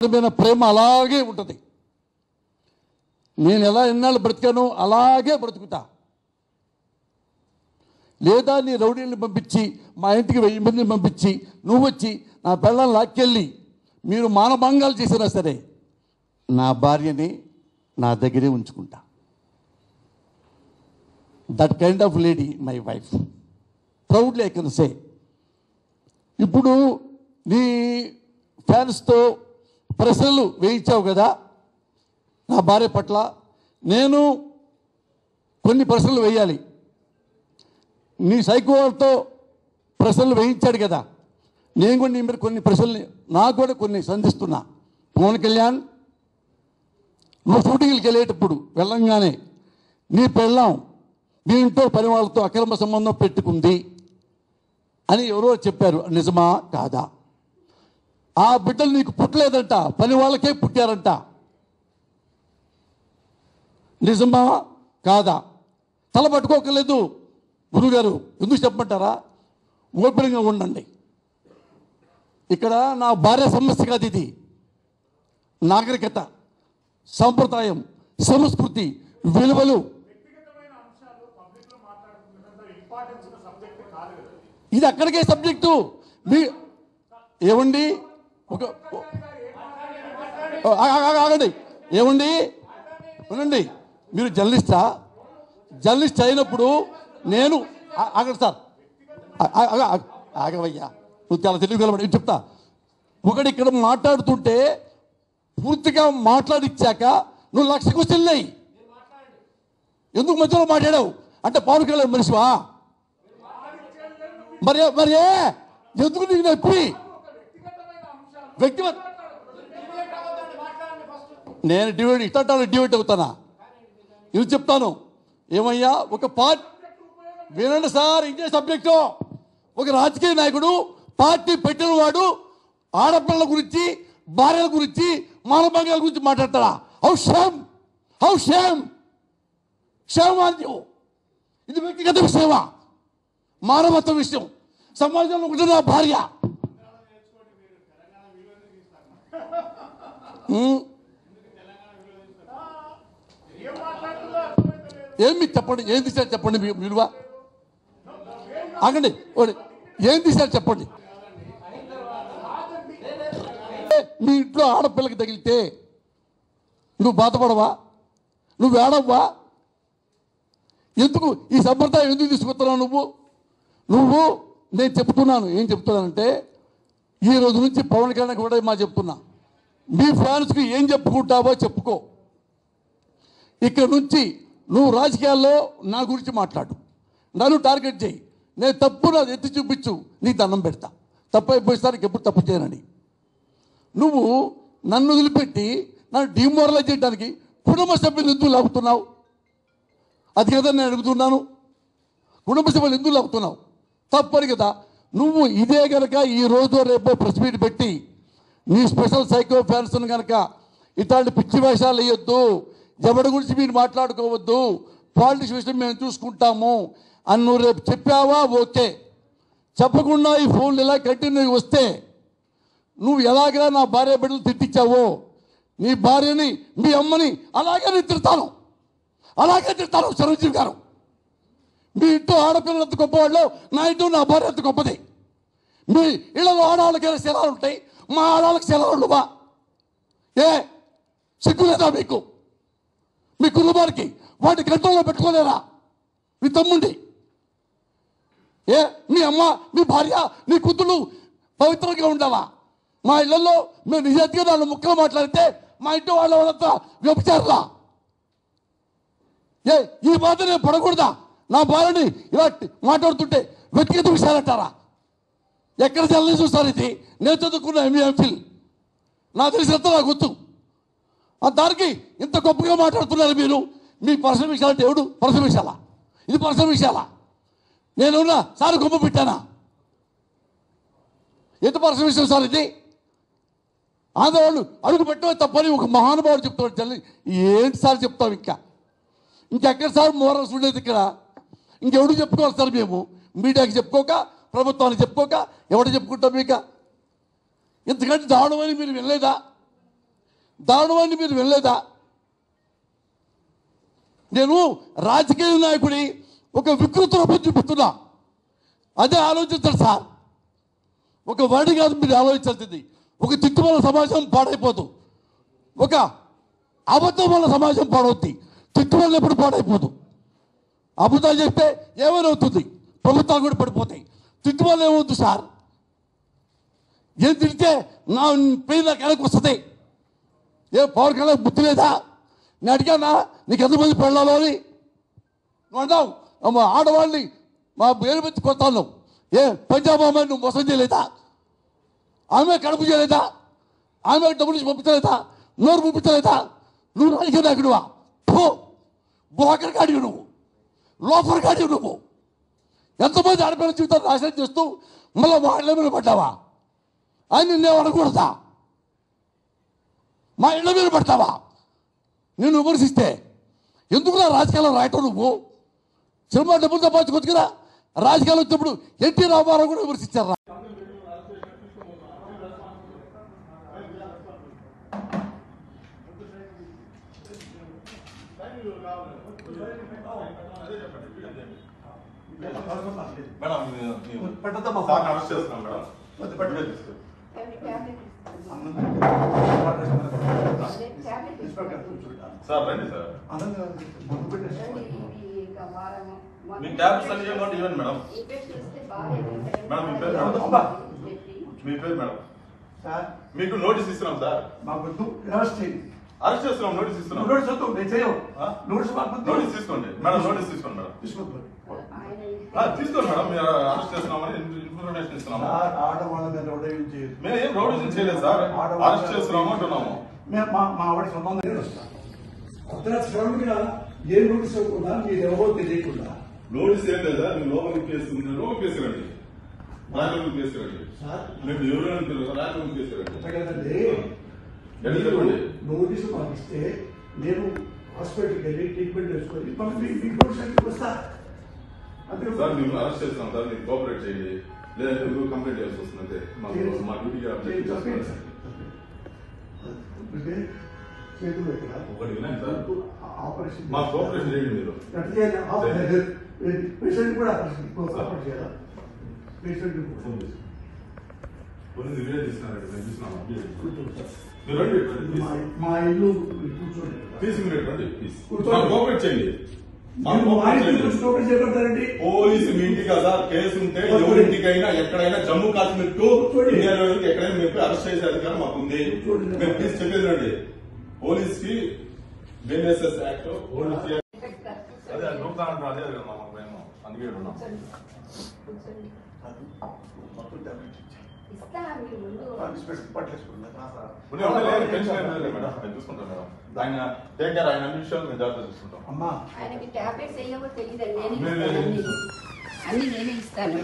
మీద ప్రేమ అలాగే ఉంటుంది. నేను ఎలా ఎన్నాళ్ళు బ్రతికానో అలాగే బ్రతుకుతా. లేదా నీ రౌడీని పంపించి మా ఇంటికి 1000 మందిని పంపించి నువ్వు వచ్చి నా పిల్లల్ని లాక్కెళ్ళి మీరు మానభంగాలు చేసినా సరే నా భార్యని నా దగ్గరే ఉంచుకుంటా. That kind of lady my wife, proudly I can say. ఇప్పుడు నీ ఫ్యాన్స్తో ప్రశ్నలు వేయించావు కదా నా భార్య పట్ల, నేను కొన్ని ప్రశ్నలు వేయాలి. నీ సైకోతో ప్రశ్నలు వేయించాడు కదా, నేను కూడా నీ మీద కొన్ని ప్రశ్నలు నాకు కూడా కొన్ని సంధిస్తున్నా. పవన్ కళ్యాణ్, నువ్వు షూటింగ్కి వెళ్ళేటప్పుడు వెళ్ళంగానే నీ పెళ్ళాం మీ ఇంట్లో పని వాళ్ళతో అక్రమ సంబంధం పెట్టుకుంది అని ఎవరో చెప్పారు, నిజమా కాదా? ఆ బిడ్డలు నీకు పుట్టలేదంట, పని వాళ్ళకే పుట్టారంట, నిజమా కాదా? తల పట్టుకోకలేదు గురుగారు, ఎందుకు చెప్పమంటారా? ఓపెన్గా ఉండండి. ఇక్కడ నా భార్య సమస్య కాదు, ఇది నాగరికత, సంప్రదాయం, సంస్కృతి, విలువలు. ఇది అక్కడికే సబ్జెక్టు. మీ ఏమండి ఒక ఆగండి, ఏమండి వినండి. మీరు జర్నలిస్ట్ అయినప్పుడు నేను ఆగండి సార్, ఆగవయ్యా, నువ్వు చాలా తెలియగలబడి చెప్తా. ఒకటి ఇక్కడ మాట్లాడుతుంటే పూర్తిగా మాట్లాడిచ్చాక నువ్వు 1,00,000 క్వశ్చన్లు అయ్యి ఎందుకు మధ్యలో మాట్లాడావు అంటే పవన్ కళ్యాణ్ మనిషివా? మరి ఎందుకు నీకు నొప్పి? వ్యక్తిగత నేను డివైడ్ అవుతానా? ఇది చెప్తాను. ఏమయ్యా, ఒక వినండి సార్, ఇదే సబ్జెక్టు. ఒక రాజకీయ నాయకుడు పార్టీ పెట్టిన వాడు ఆడపిల్లల గురించి, భార్యల గురించి, మానభంగాల గురించి మాట్లాడతాడా? హౌ షేమ్ ఇది వ్యక్తిగత విషయమా? మానవత్వ విషయం. సమాజంలో ఉంటున్న భార్య ఏమి చెప్పండి, ఏం తీశారు చెప్పండి. విలువ ఆగండి, ఏం తీశారు చెప్పండి. మీ ఇంట్లో ఆడపిల్లకి తగిలితే నువ్వు బాధపడవా? నువ్వు ఏడవ్వా? ఎందుకు ఈ సంప్రదాయం ఎందుకు తీసుకొస్తున్నావు నువ్వు? నేను చెప్తున్నాను, ఏం చెప్తున్నానంటే ఈ రోజు నుంచి పవన్ కళ్యాణ్ కూడా మా చెప్తున్నా, మీ ఫ్యాన్స్కి ఏం చెప్పుకుంటావో చెప్పుకో. ఇక్కడ నుంచి నువ్వు రాజకీయాల్లో నా గురించి మాట్లాడు, నన్ను టార్గెట్ చేయి, నేను తప్పు నాది ఎత్తి చూపించు, నీ దండం పెడతా. తప్పు అయిపోయిస్తానికి ఎప్పుడు తప్పు చేయనండి. నువ్వు నన్ను వదిలిపెట్టి నన్ను డిమోరలైజ్ చేయడానికి కుటుంబ సభ్యులు ఎందుకు లాగుతున్నావు? అది కదా నేను అడుగుతున్నాను. కుటుంబ సభ్యులు ఎందుకు లాగుతున్నావు? తప్పని కదా. నువ్వు ఇదే కనుక ఈ రోజు రేపో ప్రెస్ మీట్ పెట్టి నీ స్పెషల్ సైకో ఫ్యాన్స్ కనుక ఇట్లాంటి పిచ్చి వేషాలు వేయొద్దు, ఎవరి గురించి మీరు మాట్లాడుకోవద్దు, పాలిటిక్స్ విషయం మేము చూసుకుంటాము అని నువ్వు రేపు చెప్పావా? ఓకే. చెప్పకుండా ఈ ఫోన్లు ఇలా కంటిన్యూ వస్తే నువ్వు ఎలాగైనా నా భార్య బిడ్డలు తిట్టించావో నీ భార్యని, మీ అమ్మని అలాగే నేను తిడతాను, అలాగే తిడతాను. చిరంజీవి గారు, మీ ఇంట్లో ఆడపిల్లలు ఎంత గొప్పవాళ్ళు, నా ఇంట్లో నా భార్య ఎంత గొప్పది. మీ ఇళ్ళలో ఆడవాళ్ళకైనా శిలాలు ఉంటాయి, మా ఆడవాళ్ళకి శిలాలు ఉండవా? ఏ సిగ్గు లేదా మీకు? మీ కుటుంబానికి వాటి కంట్రోల్లో పెట్టుకోలేరా? మీ తమ్ముండి, ఏ మీ అమ్మ, మీ భార్య, నీ కూతురు పవిత్రంగా ఉండవా? మా ఇళ్లలో మేము నిజాయితీగా 4 ముక్కలు మాట్లాడితే మా ఇంటి వాళ్ళంతా వ్యభిచారులా? ఏ ఈ బాధ నేను పడకూడదా? నా భార్యని ఇలా మాట్లాడుతుంటే వ్యక్తిగత విషయాలంటారా? ఎక్కడ జల్లని చూస్తారు? ఇది నేను చదువుకున్న ఎంఫిల్, నాకు తెలిసినంత నాకు గుర్తు. దానికి ఇంత గొప్పగా మాట్లాడుతున్నారు మీరు. మీ పర్సనల్ విషయాలంటే ఎవడు పర్సనల్ విషయాలా? ఇది పర్సనల్ విషయాలా? నేనున్నా సార్ గొప్ప పెట్టానా? ఎంత పర్సనల్ విషయం సార్ ఇది? ఆంధ్రవాళ్ళు అడుగు పెట్టడం తప్పని ఒక మహానుభావుడు చెప్తాడు. జల్లి ఏంటి సార్ చెప్తాం? ఇంకెక్కడ సార్ మోరల్స్ ఉండేది ఇక్కడ? ఇంకెవడు చెప్పుకోవాలి సార్? మేము మీడియాకి చెప్పుకోక, ప్రభుత్వానికి చెప్పుకోక ఎవడు చెప్పుకుంటాం? ఇక ఇంతకంటే దారుణమని మీరు వినలేదా? దారుణాన్ని మీరు వినలేదా? నేను రాజకీయ నాయకుడి ఒక వికృత రూపం చూపిస్తున్నా. అదే ఆలోచించండి సార్. ఒక వర్డ్ కాదు మీరు ఆలోచించాల్సింది. ఒక తిట్టు వల్ల సమాజం పాడైపోదు, ఒక అబద్ధం వల్ల సమాజం పాడవుద్ది. తిట్టు వల్ల ఎప్పుడు పాడైపోదు. అబద్ధాలు చెప్తే ఏమైనా అవుతుంది, ప్రభుత్వాలు కూడా పడిపోతాయి. తిట్టు వల్ల ఏమవుతుంది సార్? ఏం తిడితే నా పేరు నాకు వెనక్కి వస్తుంది. ఏ పవన్ కళ్యాణ్ బుద్ధి లేదా? నేను అడిగానా నీకు ఎంతమంది పెళ్ళాలో అని? నువ్వు అన్నావు ఆడవాళ్ళని మా పేరు పెట్టి కొత్తాను. ఏ పంజాబ్ అమ్మాయి నువ్వు మోసం చేయలేదా? ఆమె కడుపు చేయలేదా? ఆమె డబ్బులు నుంచి పంపించలేదా? నోరు పంపించలేదా? నువ్వు రాజకీయ నాయకుడువా? బోకర్ కాడివి నువ్వు, లోఫర్ కాడివి నువ్వు. ఎంతమంది ఆడపిల్ల జీవితాన్ని నాశనం చేస్తూ మళ్ళీ మా ఇళ్ళ మీద పడ్డావా? అని నిన్నేం అనకూడదా? మా ఇళ్ళ మీద పడతావా? నేను విమర్శిస్తే ఎందుకు నా రాజకీయాల్లో రాయటం? నువ్వు సినిమా డబ్బులు సంపాదించుకోవచ్చు కదా. రాజకీయాలు వచ్చినప్పుడు ఎన్టీ రామారావు కూడా విమర్శించారు. సార్ రండి సార్. మీ ట్యాబ్స్ అన్ని ఇవ్వండి మేడం. మేడం మీ పేరు మేడం. మీకు నోటీస్ ఇస్తున్నాం సార్. అరెస్ట్ చేస్తున్నాం. నోటీస్ ఇస్తున్నాం. నోటీస్ తీసుకోండి మేడం. నోటీస్ తీసుకోండి మేడం. తీసుకోండి మేడం. మీరు అరెస్ట్ చేస్తున్నామని ఇన్ఫర్మేషన్ ఇస్తున్నాము. మేము ఏం రౌడీజం చేయలేదు సార్. అరెస్ట్ చేస్తున్నాము అంటున్నాము. మా ఆవిడ సంబంధం ఏ నోటీస్ ఇవ్వకుండా మీరు ఎవరో తెలియకుండా నోటీస్ ఏం లేదా? మీరు లోపలికి కేసుకుంటున్నారు. కేసు రండి, రాజకీయ కేసు రండి. మేము ఎవరైనా రాజకీయ కేసు రండి. నోటీసు పంపిస్తే నేను హాస్పిటల్కి వెళ్ళి ట్రీట్మెంట్ చేసుకొని మీకు వస్తా. సార్ మేము అరెస్ట్ చేస్తున్నాం సార్. మీరు కోఆపరేట్ చేయండి, లేదంటే మీరు కంప్లైంట్ చేయాల్సి వస్తుంది. అంతే మా డ్యూటీకి ఒకటి వినండి సార్. ఆపరేషన్ మా కోఆపరేషన్ చేయండి. మీరు పేషెంట్ కూడా ఆపరేషన్ చేయాలా? పేషెంట్ కొన్ని వీడియో తీస్తున్నారండి. మేము చూస్తున్నాం. మీరు రండి. మా ఇల్లు కూర్చోండి. తీసుకుని రండి ప్లీజ్. కోఆపరేట్ చేయండి. పోలీసు మీ ఇంటి కదా కేసు ఉంటే ఎవరింటికైనా ఎక్కడైనా జమ్మూ కాశ్మీర్ టు ఇండియాలో ఎక్కడైనా మేము అరెస్ట్ చేసే అధికారం మాకు ఉంది. మేము ప్లీజ్ చెప్పేది రండి. పోలీస్ కి బిఎన్ఎస్ఎస్ యాక్ట్ అదే నూపుతా అంటారు. అదే కదా మాకు మేము అందుకే ఉన్నాం. చూసుకుంటాం మేడం. ఆయన టేక్ కేర్. ఆయన అన్ని విషయాలు మేము జాగ్రత్త చూసుకుంటాం. అమ్మా ఆయనకి టాబ్లెట్స్ అయ్యావో తెలియదండి. అన్ని నేనే ఇస్తాను.